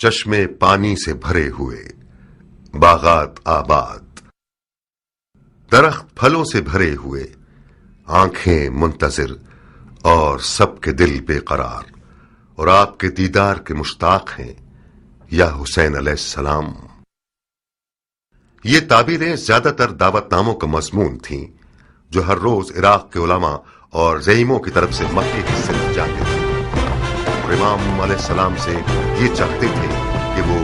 چشمے پانی سے بھرے ہوئے، باغات آباد، درخت پھلوں سے بھرے ہوئے، آنکھیں منتظر اور سب کے دل بے قرار، اور آپ کے دیدار کے مشتاق ہیں یا حسین علیہ السلام۔ یہ تعبیریں زیادہ تر دعوت ناموں کا مضمون تھیں جو ہر روز عراق کے علماء اور زعیموں کی طرف سے مکے کی سمت جاتے تھے، اور امام علیہ السلام سے یہ چاہتے تھے کہ وہ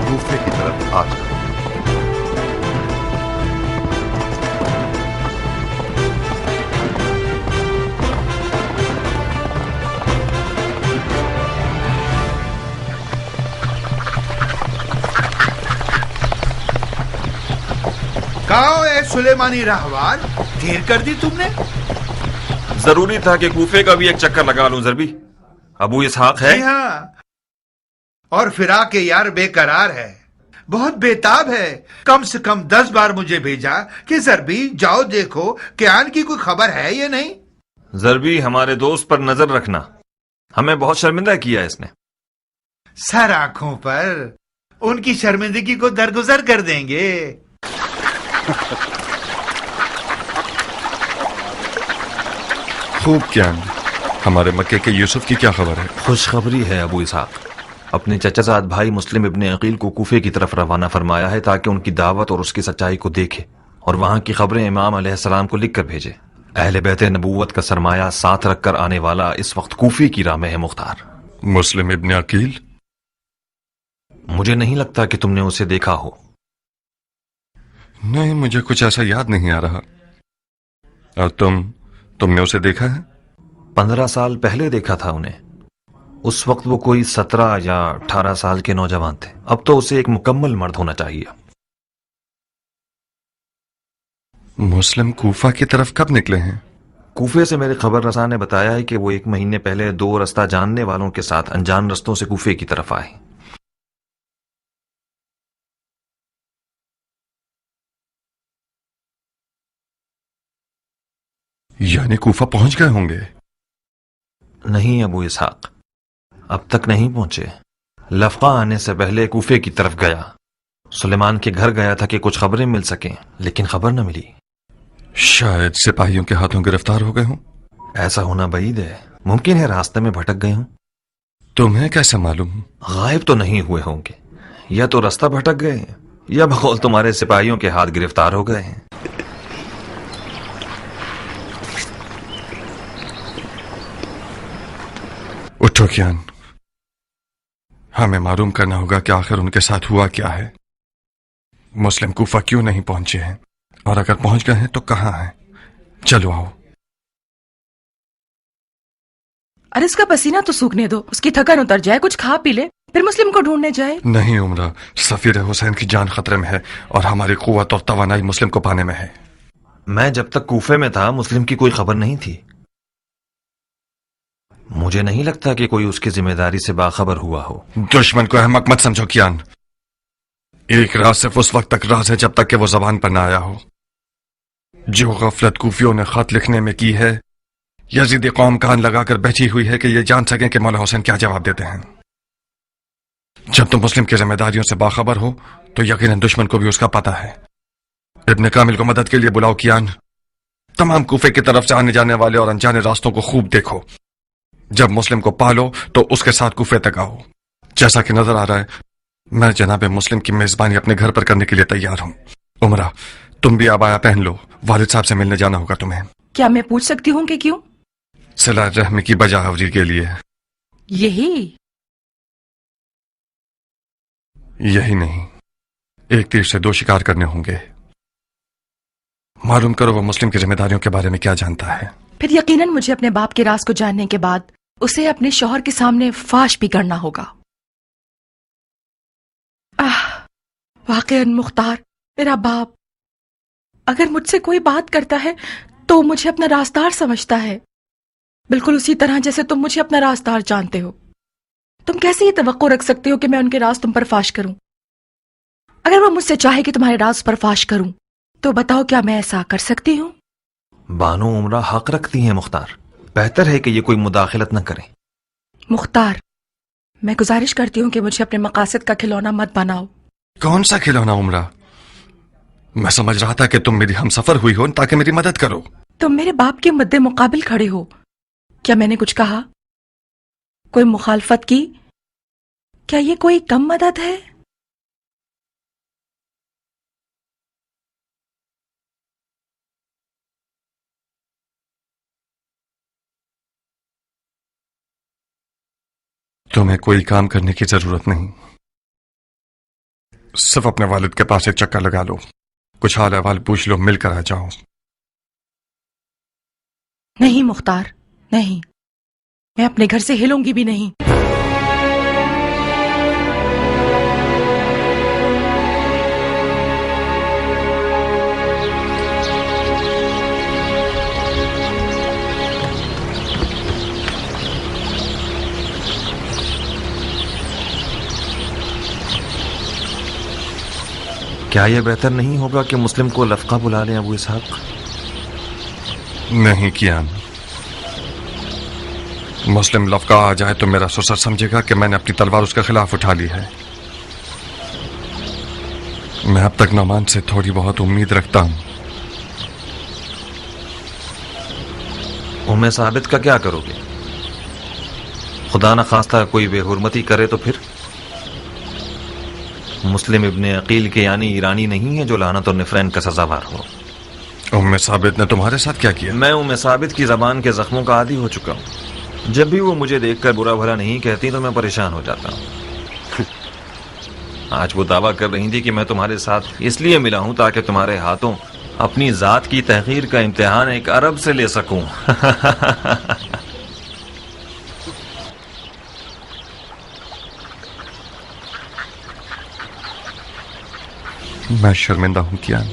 کوفے کی طرف آ جائیں۔ کہو اے سلیمانی راہوان، دیر کر دی تم نے؟ ضروری تھا کہ کوفے کا بھی ایک چکر لگا لوں ضربی۔ ابو اسحاق ہے؟ جی ہاں، اور فراق یار بے قرار ہے، بہت بےتاب ہے۔ کم سے کم 10 بار مجھے بھیجا کہ ضربی جاؤ دیکھو کہ آن کی کوئی خبر ہے یا نہیں۔ ضربی، ہمارے دوست پر نظر رکھنا، ہمیں بہت شرمندہ کیا اس نے۔ سر آنکھوں پر، ان کی شرمندگی کو درگزر کر دیں گے۔ خوب کیان، ہمارے مکے کے یوسف کی کیا خبر ہے؟ خوشخبری ہے ابو اسحاق، اپنے چچا زاد بھائی مسلم ابن عقیل کو کوفے کی طرف روانہ فرمایا ہے تاکہ ان کی دعوت اور اس کی سچائی کو دیکھے اور وہاں کی خبریں امام علیہ السلام کو لکھ کر بھیجے۔ اہل بیت نبوت کا سرمایہ ساتھ رکھ کر آنے والا اس وقت کوفے کی راہ میں ہے مختار۔ مسلم ابن عقیل؟ مجھے نہیں لگتا کہ تم نے اسے دیکھا ہو۔ نہیں، مجھے کچھ ایسا یاد نہیں آ رہا۔ اور تم نے اسے دیکھا ہے؟ 15 سال پہلے دیکھا تھا انہیں، اس وقت وہ کوئی 17 یا 18 سال کے نوجوان تھے، اب تو اسے ایک مکمل مرد ہونا چاہیے۔ مسلم کوفہ کی طرف کب نکلے ہیں؟ کوفے سے میرے خبر رساں نے بتایا ہے کہ وہ 1 مہینے پہلے 2 رستہ جاننے والوں کے ساتھ انجان رستوں سے کوفے کی طرف آئے۔ یعنی کوفہ پہنچ گئے ہوں گے؟ نہیں ابو اسحاق، اب تک نہیں پہنچے۔ لفقہ آنے سے پہلے کوفے کی طرف گیا، سلیمان کے گھر گیا تھا کہ کچھ خبریں مل سکیں، لیکن خبر نہ ملی۔ شاید سپاہیوں کے ہاتھوں گرفتار ہو گئے ہوں۔ ایسا ہونا بعید ہے، ممکن ہے راستے میں بھٹک گئے ہوں۔ تمہیں کیسے معلوم؟ غائب تو نہیں ہوئے ہوں گے، یا تو رستہ بھٹک گئے ہیں یا بقول تمہارے سپاہیوں کے ہاتھ گرفتار ہو گئے ہیں۔ اٹھو کیان، ہمیں معلوم کرنا ہوگا کہ آخر ان کے ساتھ ہوا کیا ہے۔ مسلم کوفہ کیوں نہیں پہنچے ہیں، اور اگر پہنچ گئے ہیں تو کہاں ہیں؟ چلو آؤ۔ ارے اس کا پسینہ تو سوکھنے دو، اس کی تھکن اتر جائے، کچھ کھا پی لے، پھر مسلم کو ڈھونڈنے جائے۔ نہیں عمرہ، سفیر حسین کی جان خطرے میں ہے اور ہماری قوت اور توانائی مسلم کو پانے میں ہے۔ میں جب تک کوفے میں تھا مسلم کی کوئی خبر نہیں تھی، مجھے نہیں لگتا کہ کوئی اس کی ذمہ داری سے باخبر ہوا ہو۔ دشمن کو احمق مت سمجھو کیان، ایک راز صرف اس وقت تک راز ہے جب تک کہ وہ زبان پر نہ آیا ہو۔ جو غفلت کوفیوں نے خط لکھنے میں کی ہے، یزیدی قوم کان لگا کر بیٹھی ہوئی ہے کہ یہ جان سکیں کہ مولا حسین کیا جواب دیتے ہیں۔ جب تم مسلم کی ذمہ داریوں سے باخبر ہو تو یقیناً دشمن کو بھی اس کا پتہ ہے۔ ابن کامل کو مدد کے لیے بلاؤ کیان، تمام کوفے کی طرف سے آنے جانے والے اور انجانے راستوں کو خوب دیکھو۔ جب مسلم کو پالو تو اس کے ساتھ کوفے تک آؤ۔ جیسا کہ نظر آ رہا ہے میں جناب مسلم کی میزبانی اپنے گھر پر کرنے کے لیے تیار ہوں۔ عمرہ، تم بھی عبایا پہن لو، والد صاحب سے ملنے جانا ہوگا تمہیں۔ کیا میں پوچھ سکتی ہوں کہ کیوں؟ صلہ رحمی کی بجاوری کے لیے۔ یہی نہیں، ایک تیر سے 2 شکار کرنے ہوں گے۔ معلوم کرو وہ مسلم کی ذمہ داریوں کے بارے میں کیا جانتا ہے۔ پھر یقیناً مجھے اپنے باپ کے راز کو جاننے کے بعد اسے اپنے شوہر کے سامنے فاش بھی کرنا ہوگا۔ واقعاً مختار، میرا باپ اگر مجھ سے کوئی بات کرتا ہے تو مجھے اپنا رازدار سمجھتا ہے، بالکل اسی طرح جیسے تم مجھے اپنا رازدار جانتے ہو۔ تم کیسے یہ توقع رکھ سکتے ہو کہ میں ان کے راز تم پر فاش کروں؟ اگر وہ مجھ سے چاہے کہ تمہارے راز پر فاش کروں تو بتاؤ کیا میں ایسا کر سکتی ہوں؟ بانو عمرہ حق رکھتی ہیں مختار، بہتر ہے کہ یہ کوئی مداخلت نہ کریں۔ مختار، میں گزارش کرتی ہوں کہ مجھے اپنے مقاصد کا کھلونا مت بناؤ. کون سا کھلونا عمرہ؟ میں سمجھ رہا تھا کہ تم میری ہم سفر ہوئی ہو تاکہ میری مدد کرو. تم میرے باپ کے مدِ مقابل کھڑے ہو. کیا میں نے کچھ کہا؟ کوئی مخالفت کی؟ کیا یہ کوئی کم مدد ہے؟ تمہیں کوئی کام کرنے کی ضرورت نہیں. صرف اپنے والد کے پاس ایک چکر لگا لو، کچھ حال احوال پوچھ لو، مل کر آ جاؤ. نہیں مختار، نہیں، میں اپنے گھر سے ہلوں گی بھی نہیں. کیا یہ بہتر نہیں ہوگا کہ مسلم کو لفقہ بلا لیں ابو اسحاق؟ نہیں کیان، مسلم لفقہ آ جائے تو میرا سسر سمجھے گا کہ میں نے اپنی تلوار اس کے خلاف اٹھا لی ہے. میں اب تک نعمان سے تھوڑی بہت امید رکھتا ہوں. ام ثابت کا کیا کرو گے؟ خدا نہ خواستہ کوئی بے حرمتی کرے تو پھر؟ مسلم ابن عقیل کے یعنی ایرانی نہیں ہے جو لعنت اور نفرین کا سزاوار ہو. ام ثابت نے تمہارے ساتھ کیا کیا؟ میں ام ثابت کی زبان کے زخموں کا عادی ہو چکا ہوں. جب بھی وہ مجھے دیکھ کر برا بھلا نہیں کہتی تو میں پریشان ہو جاتا ہوں. آج وہ دعویٰ کر رہی تھی کہ میں تمہارے ساتھ اس لیے ملا ہوں تاکہ تمہارے ہاتھوں اپنی ذات کی تحقیر کا امتحان ایک عرب سے لے سکوں. میں شرمندہ ہوں کیان.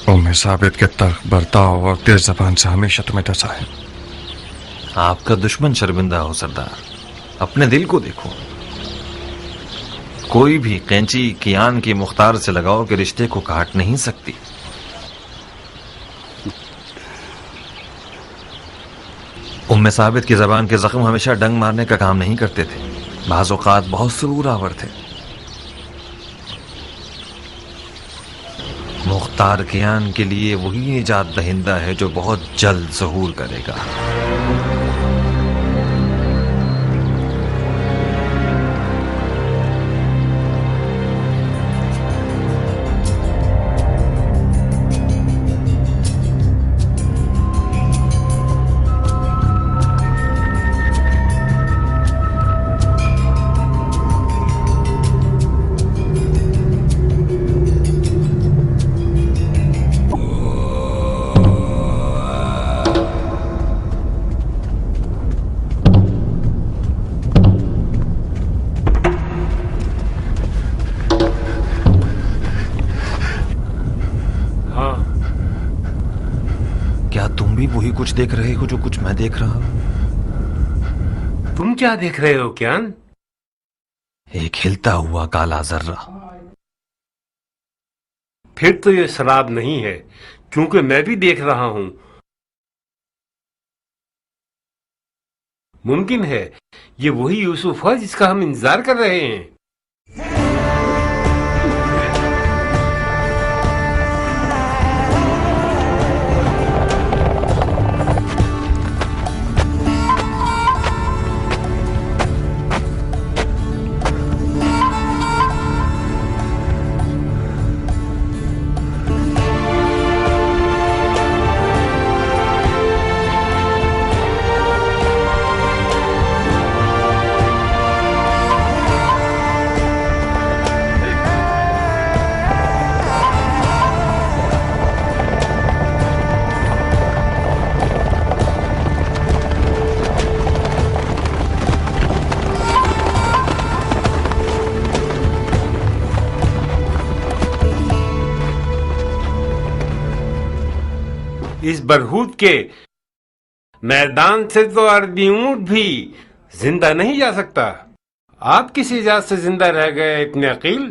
ام ثابت کے تلخ برتاؤ اور تیز زبان سے ہمیشہ تمہیں ڈسا ہے. آپ کا دشمن شرمندہ ہو سردار. اپنے دل کو دیکھو. کوئی بھی قینچی کیان کی مختار سے لگاؤ کہ رشتے کو کاٹ نہیں سکتی. ام ثابت کی زبان کے زخم ہمیشہ ڈنگ مارنے کا کام نہیں کرتے تھے. بعض اوقات بہت سرور آور تھے. مختار کیان کے لیے وہی نجات دہندہ ہے جو بہت جلد ظہور کرے گا. وہی کچھ دیکھ رہے ہو جو کچھ میں دیکھ رہا ہوں؟ تم کیا دیکھ رہے ہو کیان؟ ایک ہلتا ہوا کالا ذرہ. پھر تو یہ سراب نہیں ہے کیونکہ میں بھی دیکھ رہا ہوں. ممکن ہے یہ وہی یوسف ہے جس کا ہم انتظار کر رہے ہیں. اس برہوت کے میدان سے تو اردی اونٹ بھی زندہ نہیں جا سکتا. آپ کس اجازت سے زندہ رہ گئے ابن عقیل؟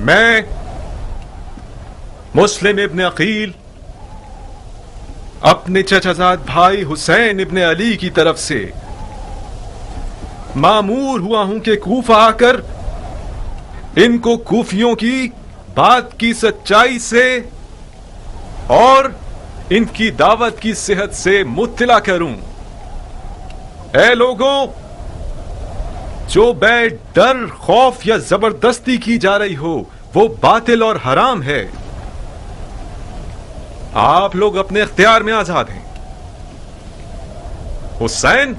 میں مسلم ابن عقیل اپنے چچا زاد بھائی حسین ابن علی کی طرف سے مامور ہوا ہوں کہ کوفہ آ کر ان کو کوفیوں کی بات کی سچائی سے اور ان کی دعوت کی صحت سے مطلع کروں۔ اے لوگوں، جو بیع ڈر، خوف یا زبردستی کی جا رہی ہو وہ باطل اور حرام ہے۔ آپ لوگ اپنے اختیار میں آزاد ہیں، حسین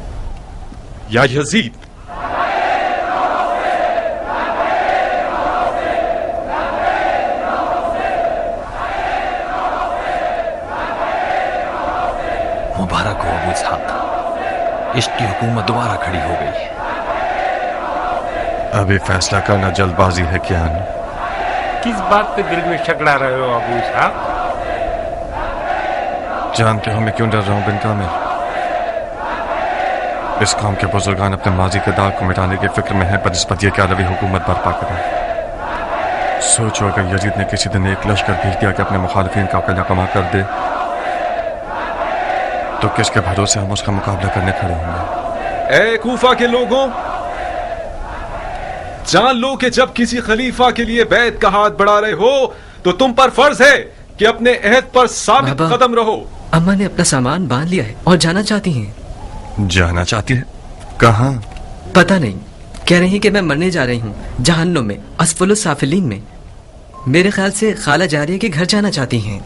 یا یزید۔ مبارک ہو ابو اسحاق، عشق کی حکومت دوبارہ کھڑی ہو گئی ہے۔ ابھی فیصلہ کرنا جلد بازی ہے کیا؟ کس بات پہ دل میں شکڑا رہے ہو ابو اسحاق؟ جانتے ہو میں کیوں ڈر رہا ہوں بن کامل؟ اس قوم کے بزرگان اپنے ماضی کے داغ کو مٹانے کی فکر میں ہیں بنسبت یہ کہ عربی حکومت برپا کریں۔ سوچو اگر یزید نے کسی دن ایک لشکر بھیج دیا کہ اپنے مخالفین کا قلعہ کما کر دے تو کس کے بھروسے ہم اس کا مقابلہ کرنے کھڑے ہوں گے؟ اے کوفہ کے لوگوں، جان لو کہ جب کسی خلیفہ کے لیے بیعت کا ہاتھ بڑھا رہے ہو تو تم پر فرض ہے کہ اپنے عہد پر ثابت بابا، قدم رہو۔ اما نے اپنا سامان باندھ لیا ہے اور جانا چاہتی ہیں۔ جانا چاہتی ہے؟ کہاں؟ پتہ نہیں، کہہ رہی ہیں کہ میں مرنے جا رہی ہوں جہنم میں، اسفل السافلین میں۔ میرے خیال سے خالہ جاریہ کے گھر جانا چاہتی ہیں۔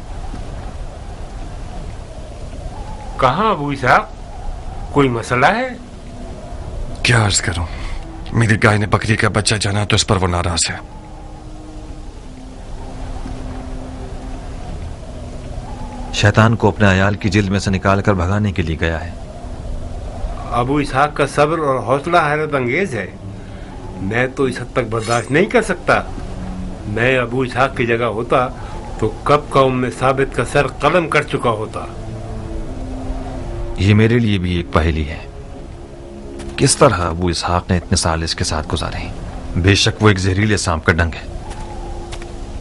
کہاں ابو اسحاق؟ کوئی مسئلہ ہے؟ کیا عرض کروں، میری گائے نے بکری کا بچہ جانا تو اس پر وہ ناراض ہے۔ شیطان کو اپنے عیال کی جلد میں سے نکال کر بھگانے کے لیے گیا ہے۔ ابو اسحاق کا صبر اور حوصلہ حیرت انگیز ہے، میں تو اس حد تک برداشت نہیں کر سکتا۔ میں ابو اسحاق کی جگہ ہوتا تو کب قوم میں ثابت کا سر قلم کر چکا ہوتا۔ یہ میرے لیے بھی ایک پہیلی ہے، کس طرح ابو اسحاق نے اتنے سال اس کے ساتھ گزارے ہیں۔ بے شک وہ ایک زہریلے سانپ کا ڈنگ ہے،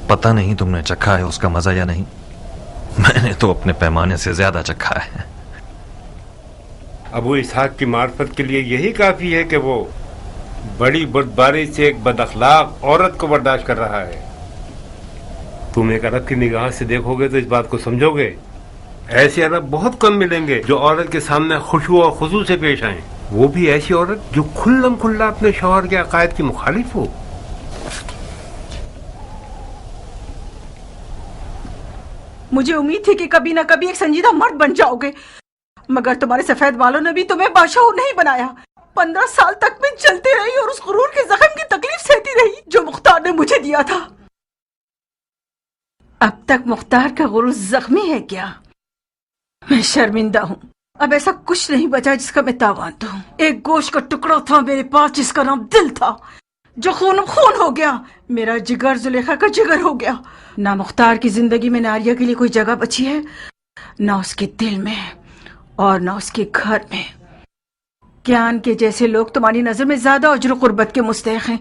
پتہ نہیں تم نے چکھا ہے اس کا مزہ یا نہیں، میں نے تو اپنے پیمانے سے زیادہ چکھا ہے۔ ابو اسحاق کی معرفت کے لیے یہی کافی ہے کہ وہ بڑی بردباری سے ایک بد اخلاق عورت کو برداشت کر رہا ہے۔ تم ایک عرب کی نگاہ سے دیکھو گے تو اس بات کو سمجھو گے۔ ایسے عرب بہت کم ملیں گے جو عورت کے سامنے خشوع اور خضوع سے پیش آئیں، وہ بھی ایسی عورت جو کھلم کھلا اپنے شوہر کے عقائد کی مخالف ہو۔ مجھے امید تھی کہ کبھی نہ کبھی ایک سنجیدہ مرد بن جاؤ گے، مگر تمہارے سفید بالوں نے بھی تمہیں بادشاہ نہیں بنایا۔ 15 سال تک میں چلتی رہی اور اس غرور کے زخم کی تکلیف سہتی رہی جو مختار نے مجھے دیا تھا۔ اب تک مختار کا غرور زخمی ہے کیا؟ میں شرمندہ ہوں، اب ایسا کچھ نہیں بچا جس کا میں تاوان دوں۔ ایک گوشت کا ٹکڑا تھا میرے پاس جس کا نام دل تھا، جو خون خون ہو گیا۔ میرا جگر زلیخا کا جگر ہو گیا۔ نہ مختار کی زندگی میں ناریہ کے لیے کوئی جگہ بچی ہے، نہ اس کے دل میں اور نہ اس کے گھر میں۔ کیان کے جیسے لوگ تمہاری نظر میں زیادہ اجر و قربت کے مستحق ہیں۔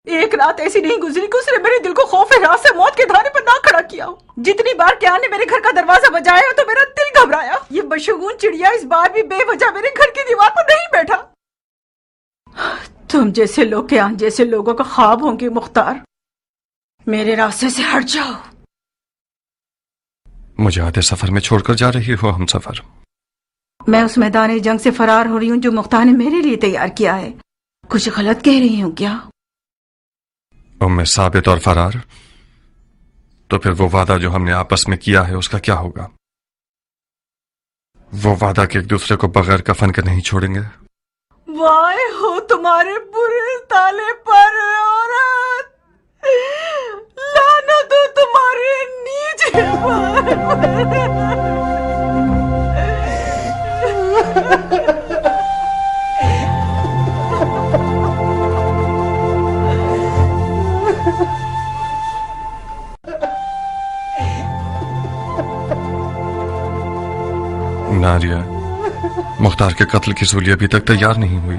ایک رات ایسی نہیں گزری کہ اس نے میرے دل کو خوف رات سے موت کے دھارے پر نہ کھڑا کیا ہو۔ جتنی بار کیان نے میرے گھر کا دروازہ بجایا تو میرا دل گھبرایا۔ یہ بشگون چڑیا اس بار بھی بے وجہ میرے گھر کی دیوار پر نہیں بیٹھا۔ تم جیسے لوگ کیان جیسے لوگوں کا خواب ہوں گے مختار، میرے راستے سے ہٹ جاؤ۔ مجھے آدھے سفر میں چھوڑ کر جا رہی ہو ہم سفر؟ میں اس میدان جنگ سے فرار ہو رہی ہوں جو مختار نے میرے لیے تیار کیا ہے۔ کچھ غلط کہہ رہی ہوں کیا؟ ام ثابت اور فرار؟ تو پھر وہ وعدہ جو ہم نے آپس میں کیا ہے اس کا کیا ہوگا؟ وہ وعدہ کہ ایک دوسرے کو بغیر کفن کے نہیں چھوڑیں گے؟ وائے ہو تمہارے برے تالے پر عورت، لعنت ہو تمہارے نیچے پر۔ ناریہ، مختار کے قتل کی سولی ابھی تک تیار نہیں ہوئی۔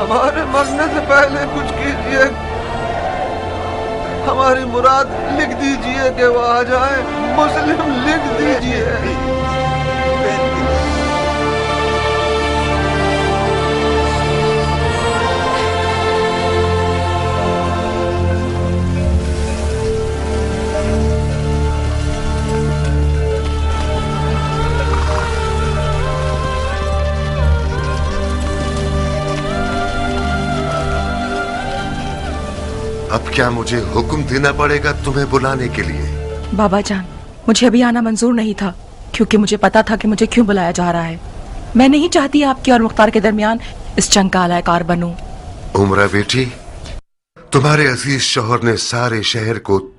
ہمارے مرنے سے پہلے کچھ کیجیے، ہماری مراد لکھ دیجیے کہ وہ آ جائے، مسلم لکھ دیجیے۔ اب کیا مجھے حکم دینا پڑے گا تمہیں بلانے کے لیے؟ بابا جان، مجھے ابھی آنا منظور نہیں تھا، کیونکہ مجھے پتا تھا کہ مجھے کیوں بلایا جا رہا ہے۔ میں نہیں چاہتی آپ کی اور مختار کے درمیان اس جنگ کا اعلی کار بنوں۔ عمرہ بیٹی، تمہارے عزیز شوہر نے سارے شہر کو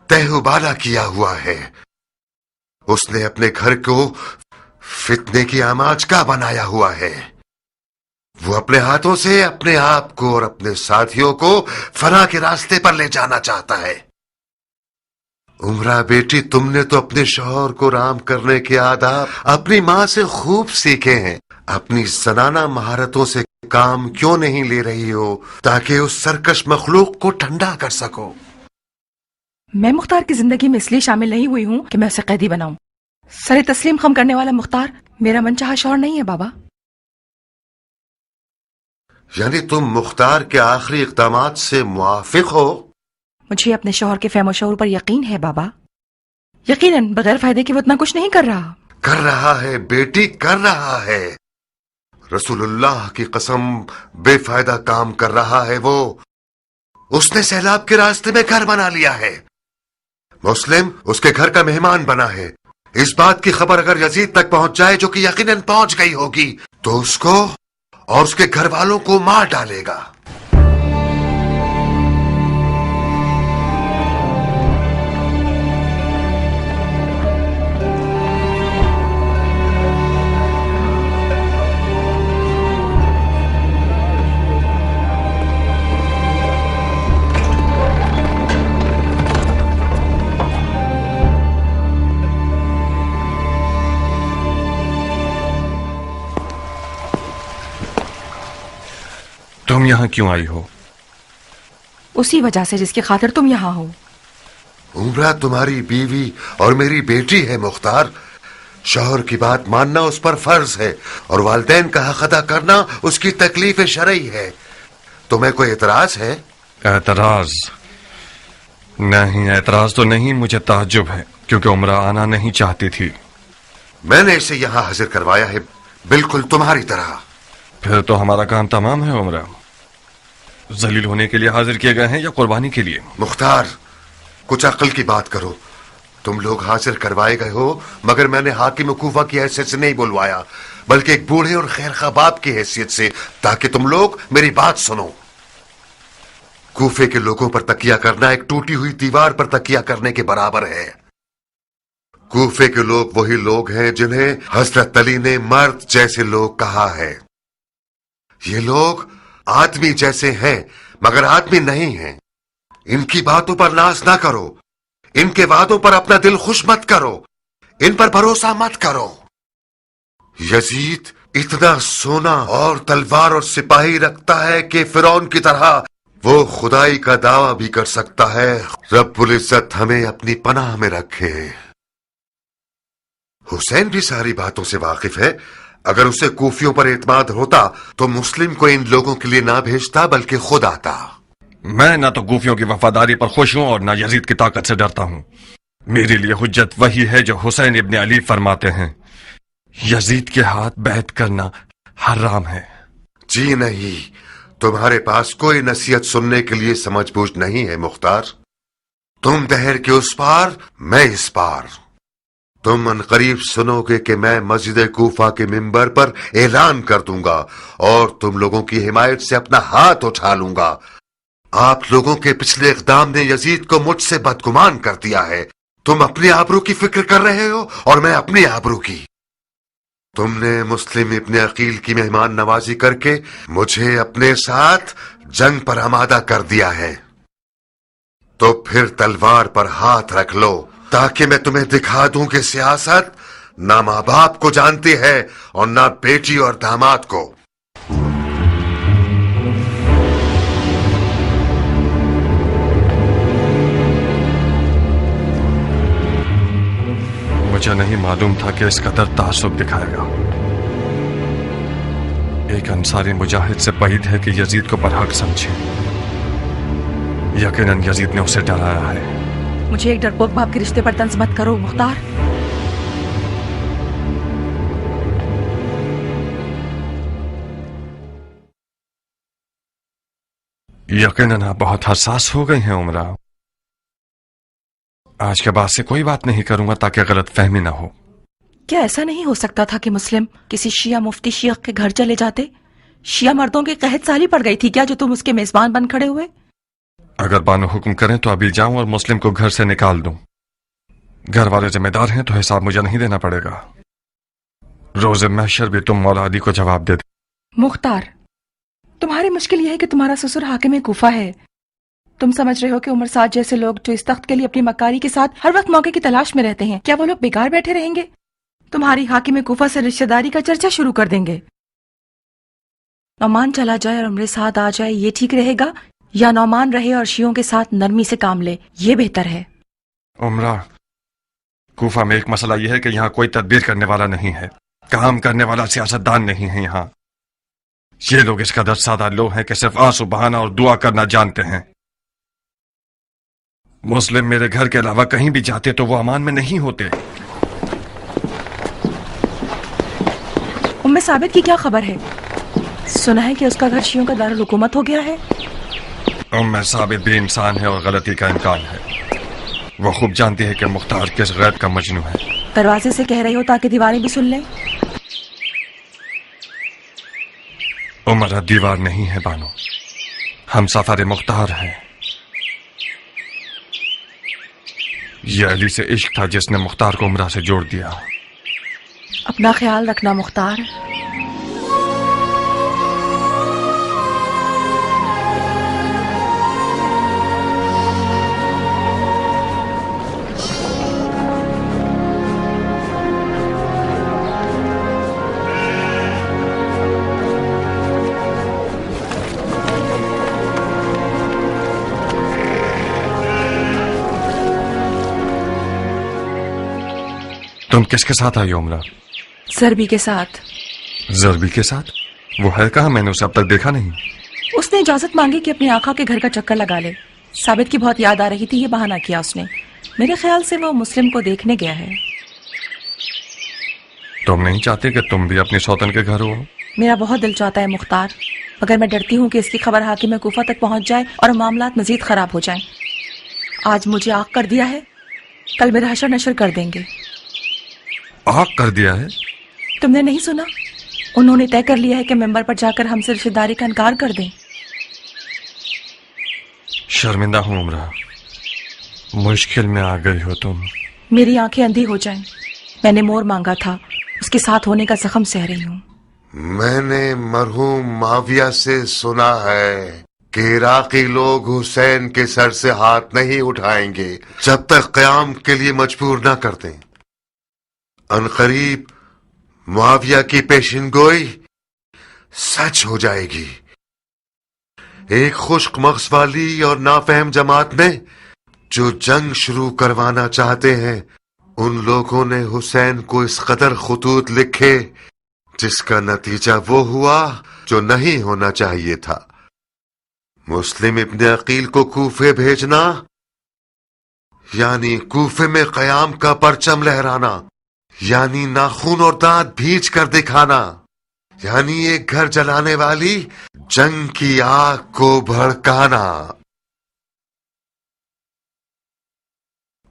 تہ و بالا کیا ہوا ہے۔ اس نے اپنے گھر کو فتنے کی آماج کا بنایا ہوا ہے۔ وہ اپنے ہاتھوں سے اپنے آپ کو اور اپنے ساتھیوں کو فنا کے راستے پر لے جانا چاہتا ہے۔ عمرہ بیٹی، تم نے تو اپنے شوہر کو رام کرنے کے آداب اپنی ماں سے خوب سیکھے ہیں۔ اپنی زنانہ مہارتوں سے کام کیوں نہیں لے رہی ہو تاکہ اس سرکش مخلوق کو ٹھنڈا کر سکو؟ میں مختار کی زندگی میں اس لیے شامل نہیں ہوئی ہوں کہ میں اسے قیدی بناؤں۔ سر تسلیم خم کرنے والا مختار میرا منچاہا شوہر نہیں ہے بابا۔ یعنی تم مختار کے آخری اقدامات سے موافق ہو؟ مجھے اپنے شوہر کے فہم و شعور پر یقین ہے بابا، یقیناً بغیر فائدے کے وہ اتنا کچھ نہیں کر رہا۔ کر رہا ہے بیٹی، کر رہا ہے۔ رسول اللہ کی قسم، بے فائدہ کام کر رہا ہے وہ۔ اس نے سیلاب کے راستے میں گھر بنا لیا ہے۔ مسلم اس کے گھر کا مہمان بنا ہے۔ اس بات کی خبر اگر یزید تک پہنچ جائے، جو کہ یقیناً پہنچ گئی ہوگی، تو اس کو اور اس کے گھر والوں کو مار ڈالے گا۔ تم یہاں کیوں آئی ہو؟ اسی وجہ سے جس کی خاطر تم یہاں ہو۔ عمرہ تمہاری بیوی اور میری بیٹی ہے مختار۔ شوہر کی بات ماننا اس پر فرض ہے اور والدین کا حق ادا کرنا اس کی تکلیف شرعی ہے۔ تمہیں کوئی اعتراض ہے؟ اعتراض نہیں، اعتراض تو نہیں، مجھے تعجب ہے کیونکہ عمرہ آنا نہیں چاہتی تھی۔ میں نے اسے یہاں حاضر کروایا ہے بالکل تمہاری طرح۔ پھر تو ہمارا کام تمام ہے عمرہ۔ ذلیل ہونے کے لیے حاضر کیے گئے ہیں یا قربانی کے لیے؟ مختار، کچھ عقل کی بات کرو۔ تم لوگ حاضر کوائے گئے ہو، مگر میں نے حاکم کوفہ کی حیثیت سے نہیں بلوایا، بلکہ ایک بوڑھے اور خیرخواہ باپ کی حیثیت سے، تاکہ تم لوگ میری بات سنو۔ کوفے کے لوگوں پر تکیہ کرنا ایک ٹوٹی ہوئی دیوار پر تکیہ کرنے کے برابر ہے۔ کوفے کے لوگ وہی لوگ ہیں جنہیں حضرت علی نے مرد جیسے لوگ کہا ہے۔ یہ لوگ آدمی جیسے ہیں مگر آدمی نہیں ہیں۔ ان کی باتوں پر ناز نہ کرو، ان کے وعدوں پر اپنا دل خوش مت کرو، ان پر بھروسہ مت کرو۔ یزید اتنا سونا اور تلوار اور سپاہی رکھتا ہے کہ فرعون کی طرح وہ خدائی کا دعویٰ بھی کر سکتا ہے۔ رب العزت ہمیں اپنی پناہ میں رکھے۔ حسین بھی ساری باتوں سے واقف ہے۔ اگر اسے کوفیوں پر اعتماد ہوتا تو مسلم کو ان لوگوں کے لیے نہ بھیجتا بلکہ خود آتا۔ میں نہ تو کوفیوں کی وفاداری پر خوش ہوں اور نہ یزید کی طاقت سے ڈرتا ہوں۔ میرے لیے حجت وہی ہے جو حسین ابن علی فرماتے ہیں، یزید کے ہاتھ بیعت کرنا حرام ہے۔ جی نہیں، تمہارے پاس کوئی نصیحت سننے کے لیے سمجھ بوجھ نہیں ہے مختار۔ تم دہر کے اس پار، میں اس پار۔ تم ان قریب سنو گے کہ میں مسجد کوفہ کے ممبر پر اعلان کر دوں گا اور تم لوگوں کی حمایت سے اپنا ہاتھ اٹھا لوں گا۔ آپ لوگوں کے پچھلے اقدام نے یزید کو مجھ سے بدگمان کر دیا ہے۔ تم اپنی آبرو کی فکر کر رہے ہو اور میں اپنی آبرو کی۔ تم نے مسلم ابن عقیل کی مہمان نوازی کر کے مجھے اپنے ساتھ جنگ پر آمادہ کر دیا ہے، تو پھر تلوار پر ہاتھ رکھ لو تاکہ میں تمہیں دکھا دوں کہ سیاست نہ ماں باپ کو جانتی ہے اور نہ بیٹی اور داماد کو۔ مجھے نہیں معلوم تھا کہ اس قدر تعصب دکھائے گا. ایک انصاری مجاہد سے بعید ہے کہ یزید کو برحق سمجھے. یقیناً یزید نے اسے ڈرایا ہے. مجھے ایک ڈرپوک باپ کے رشتے پر طنز مت کرو مختار. یقیناً آپ بہت حساس ہو گئی ہیں عمرہ. آج کے بعد سے کوئی بات نہیں کروں گا تاکہ غلط فہمی نہ ہو. کیا ایسا نہیں ہو سکتا تھا کہ مسلم کسی شیعہ مفتی شیخ کے گھر چلے جاتے؟ شیعہ مردوں کی قحط سالی پڑ گئی تھی کیا جو تم اس کے میزبان بن کھڑے ہوئے؟ اگر بانو حکم کریں تو ابھی جاؤں اور مسلم کو گھر سے نکال دوں. گھر والے ذمہ دار ہیں تو حساب مجھے نہیں دینا پڑے گا. روز محشر بھی تم مولا علی کو جواب دے دے. مختار، تمہاری مشکل یہ ہے کہ تمہارا سسر حاکم کوفہ ہے. تم سمجھ رہے ہو کہ عمر سعد جیسے لوگ جو اس تخت کے لیے اپنی مکاری کے ساتھ ہر وقت موقع کی تلاش میں رہتے ہیں، کیا وہ لوگ بیکار بیٹھے رہیں گے؟ تمہاری حاکم کوفہ سے رشتہ داری کا چرچا شروع کر دیں گے. نعمان چلا جائے اور عمر سعد آ جائے یہ ٹھیک رہے گا، یا نعمان رہے اور شیعوں کے ساتھ نرمی سے کام لے یہ بہتر ہے؟ عمرہ، کوفہ میں ایک مسئلہ یہ ہے کہ یہاں کوئی تدبیر کرنے والا نہیں ہے، کام کرنے والا سیاستدان نہیں ہے. یہاں یہ لوگ اس قدر سادہ لوگ ہیں کہ صرف آنسو بہانا اور دعا کرنا جانتے ہیں. مسلم میرے گھر کے علاوہ کہیں بھی جاتے تو وہ امان میں نہیں ہوتے. ام ثابت کی کیا خبر ہے؟ سنا ہے کہ اس کا گھر شیعوں کا دارالحکومت ہو گیا ہے. ام ثابت بھی انسان ہے اور غلطی کا امکان ہے. وہ خوب جانتی ہے کہ مختار کس غیب کا مجنو ہے. دروازے سے کہہ رہی ہو تاکہ دیواریں بھی سن لیں. عمرہ دیوار نہیں ہے بانو، ہم سفر مختار ہیں. یہ علی سے عشق تھا جس نے مختار کو عمرہ سے جوڑ دیا. اپنا خیال رکھنا مختار. تم کس کے ساتھ آئی عمرہ؟ زربی کے ساتھ. زربی کے ساتھ؟ وہ ہے کہاں؟ میں نے اسے اب تک دیکھا نہیں. اس نے اجازت مانگی کہ اپنے آقا کے گھر کا چکر لگا لے. ثابت کی بہت یاد آ رہی تھی، یہ بہانہ کیا اس نے. میرے خیال سے وہ مسلم کو دیکھنے گیا ہے. تم نہیں چاہتے کہ تم بھی اپنی سوتن کے گھر ہو؟ میرا بہت دل چاہتا ہے مختار، مگر میں ڈرتی ہوں کہ اس کی خبر حاکم کوفہ تک پہنچ جائے اور معاملات مزید خراب ہو جائیں. آج مجھے آگ کر دیا ہے، کل میرا حشر نشر کر دیں گے. آگ کر دیا ہے؟ تم نے نہیں سنا؟ انہوں نے طے کر لیا ہے کہ ممبر پر جا کر ہم سے رشتہ داری کا انکار کر دیں. شرمندہ ہوں عمرہ، مشکل میں آ گئی ہو تم. میری آنکھیں اندھی ہو جائیں. میں نے مور مانگا تھا، اس کے ساتھ ہونے کا زخم سہ رہی ہوں. میں نے مرحوم معاویہ سے سنا ہے کہ عراقی لوگ حسین کے سر سے ہاتھ نہیں اٹھائیں گے جب تک قیام کے لیے مجبور نہ کر دیں. عنقریب معاویہ کی پیشن گوئی سچ ہو جائے گی. ایک خشک مغز والی اور نافہم جماعت میں جو جنگ شروع کروانا چاہتے ہیں، ان لوگوں نے حسین کو اس قدر خطوط لکھے جس کا نتیجہ وہ ہوا جو نہیں ہونا چاہیے تھا. مسلم ابن عقیل کو کوفے بھیجنا یعنی کوفے میں قیام کا پرچم لہرانا، یعنی ناخون اور دانت بھینچ کر دکھانا، یعنی ایک گھر جلانے والی جنگ کی آگ کو بھڑکانا.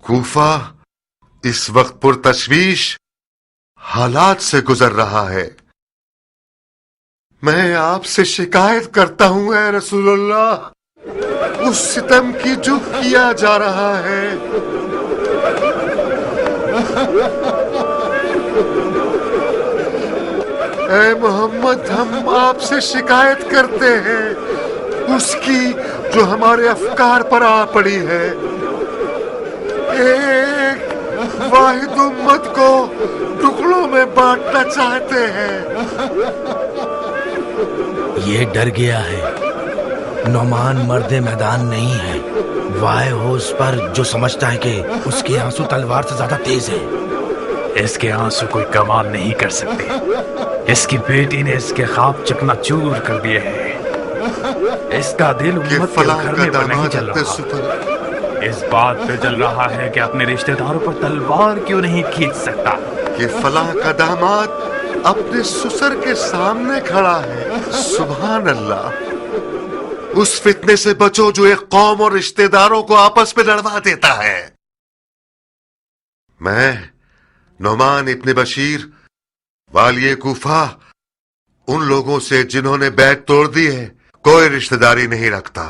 کوفہ اس وقت پرتشویش حالات سے گزر رہا ہے. میں آپ سے شکایت کرتا ہوں اے رسول اللہ، اس ستم کی جو کیا جا رہا ہے. اے محمد، ہم آپ سے شکایت کرتے ہیں اس کی جو ہمارے افکار پر آ پڑی ہے. ایک واحد امت کو ٹکڑوں میں بانٹنا چاہتے ہیں. یہ ڈر گیا ہے. نعمان مرد میدان نہیں ہے. وائے ہو اس پر جو سمجھتا ہے کہ اس کے آنسو تلوار سے زیادہ تیز ہے. اس کے آنسو کوئی کمال نہیں کر سکتے. اس کی بیٹی نے اس کے خواب چکنا چور کر دیے ہیں. اس کا دل امت کے گھرنے پر نہیں چل رہا. اس بات پہ چل رہا ہے کہ اپنے رشتہ داروں پر تلوار کیوں نہیں کھینچ سکتا. کہ فلاں کا داماد اپنے سسر کے سامنے کھڑا ہے. سبحان اللہ. اس فتنے سے بچو جو ایک قوم اور رشتہ داروں کو آپس میں لڑوا دیتا ہے. میں نعمان ابن بشیر والی کوفہ ان لوگوں سے جنہوں نے بیعت توڑ دی ہے کوئی رشتہ داری نہیں رکھتا.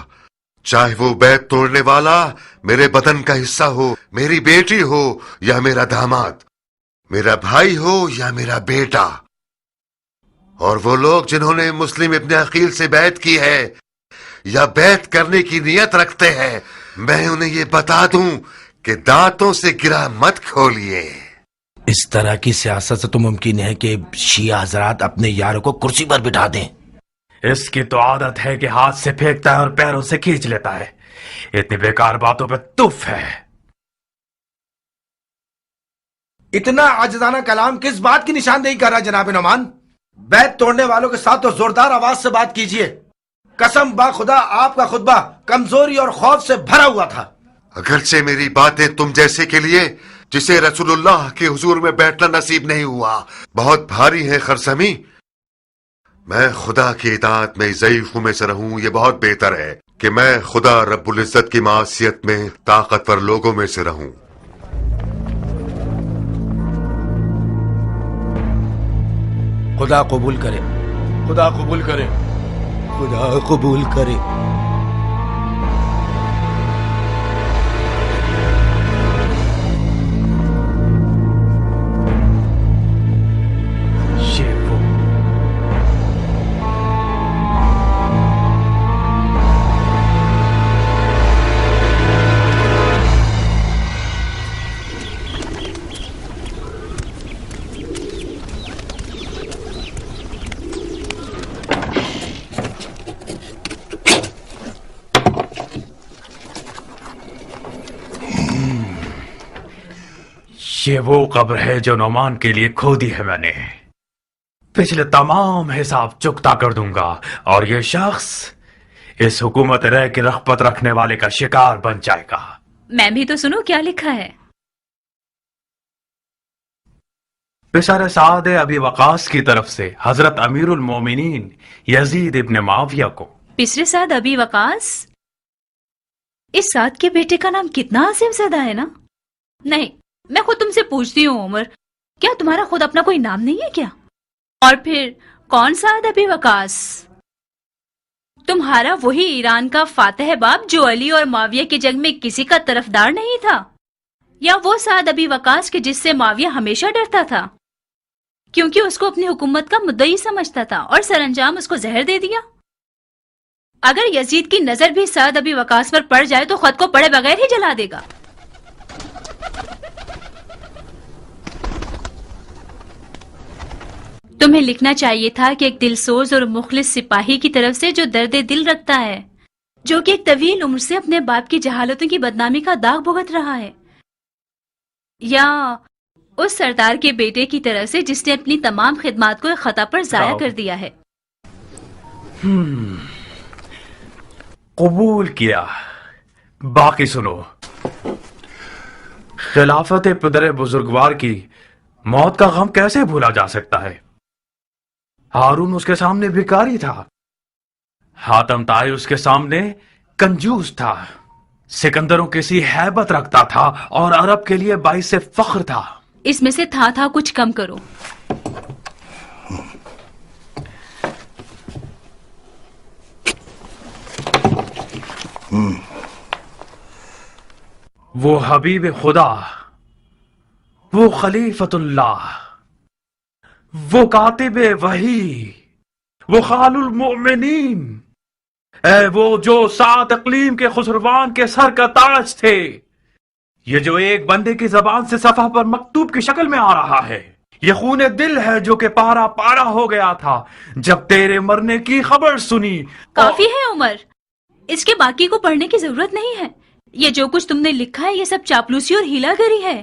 چاہے وہ بیعت توڑنے والا میرے بدن کا حصہ ہو، میری بیٹی ہو یا میرا داماد، میرا بھائی ہو یا میرا بیٹا. اور وہ لوگ جنہوں نے مسلم ابن عقیل سے بیعت کی ہے یا بیعت کرنے کی نیت رکھتے ہیں، میں انہیں یہ بتا دوں کہ دانتوں سے گرہ مت کھولیے. اس طرح کی سیاست سے تو ممکن ہے کہ شیعہ حضرات اپنے یاروں کو کرسی پر بٹھا دیں. اس کی تو عادت ہے کہ ہاتھ سے پھینکتا ہے اور پیروں سے کھینچ لیتا ہے. اتنی بیکار باتوں پہ تف ہے. اتنا عاجزانہ کلام کس بات کی نشاندہی کر رہا جناب نعمان؟ بیعت توڑنے والوں کے ساتھ تو زوردار آواز سے بات کیجئے. قسم با خدا آپ کا خطبہ کمزوری اور خوف سے بھرا ہوا تھا. اگرچہ میری باتیں تم جیسے کے لیے جسے رسول اللہ کے حضور میں بیٹھنا نصیب نہیں ہوا بہت بھاری ہے خرسمی. میں خدا کی اطاعت میں ضعیفوں میں سے رہوں، یہ بہت بہتر ہے کہ میں خدا رب العزت کی معصیت میں طاقتور لوگوں میں سے رہوں. خدا قبول کرے، خدا قبول کرے، خدا قبول کرے. یہ وہ قبر ہے جو نعمان کے لیے کھودی ہے میں نے. پچھلے تمام حساب چکتا کر دوں گا اور یہ شخص اس حکومت رہ کی رغبت رکھنے والے کا شکار بن جائے گا. میں بھی تو سنوں کیا لکھا ہے. پسر سعد ابی وقاص کی طرف سے حضرت امیر المومنین یزید ابن معاویہ کو. پسر سعد ابی وقاص؟ اس سعد کے بیٹے کا نام کتنا عظیم زدہ ہے نا. نہیں، میں خود تم سے پوچھتی ہوں عمر، کیا تمہارا خود اپنا کوئی نام نہیں ہے کیا؟ اور پھر کون سعد ابی وقاص؟ تمہارا وہی ایران کا فاتح باب جو علی اور معاویہ کی جنگ میں کسی کا طرفدار نہیں تھا، یا وہ سعد ابی وقاص کے جس سے معاویہ ہمیشہ ڈرتا تھا کیونکہ اس کو اپنی حکومت کا مدعی سمجھتا تھا اور سر انجام اس کو زہر دے دیا؟ اگر یزید کی نظر بھی سعد ابی وقاص پر پڑ جائے تو خود کو پڑے بغیر ہی جلا دے گا. تمہیں لکھنا چاہیے تھا کہ ایک دل سوز اور مخلص سپاہی کی طرف سے جو درد دل رکھتا ہے، جو کہ ایک طویل عمر سے اپنے باپ کی جہالتوں کی بدنامی کا داغ بھگت رہا ہے، یا اس سردار کے بیٹے کی طرف سے جس نے اپنی تمام خدمات کو ایک خطا پر ضائع کر دیا ہے. قبول کیا. باقی سنو. خلافت پدر بزرگوار کی موت کا غم کیسے بھولا جا سکتا ہے؟ ہارون اس کے سامنے بھکاری تھا، حاتم طائی اس کے سامنے کنجوس تھا، سکندروں کسی ہیبت رکھتا تھا اور عرب کے لیے باعث فخر تھا. اس میں سے تھا کچھ کم کرو. وہ حبیب خدا، وہ خلیفت اللہ، وہ کاتب وحی، وہ خال المؤمنین، اے وہ جو 7 اقلیم کے خسروان کے سر کا تاج تھے. یہ جو ایک بندے کی زبان سے صفحہ پر مکتوب کی شکل میں آ رہا ہے، یہ خون دل ہے جو کہ پارا پارا ہو گیا تھا جب تیرے مرنے کی خبر سنی. کافی ہے عمر، اس کے باقی کو پڑھنے کی ضرورت نہیں ہے. یہ جو کچھ تم نے لکھا ہے یہ سب چاپلوسی اور ہیلا گری ہے.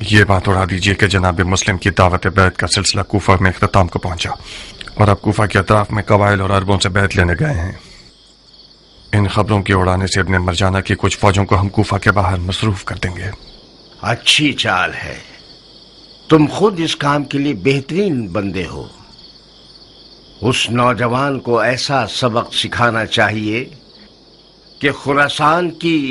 یہ بات اڑا دیجیے کہ جناب مسلم کی دعوت بیعت کا سلسلہ کوفہ میں اختتام کو پہنچا اور اب کوفہ کے اطراف میں قبائل اور عربوں سے بیعت لینے گئے ہیں. ان خبروں کے اڑانے سے ابن مرجانہ کی کچھ فوجوں کو ہم کوفہ کے باہر مصروف کر دیں گے. اچھی چال ہے. تم خود اس کام کے لیے بہترین بندے ہو. اس نوجوان کو ایسا سبق سکھانا چاہیے کہ خراسان کی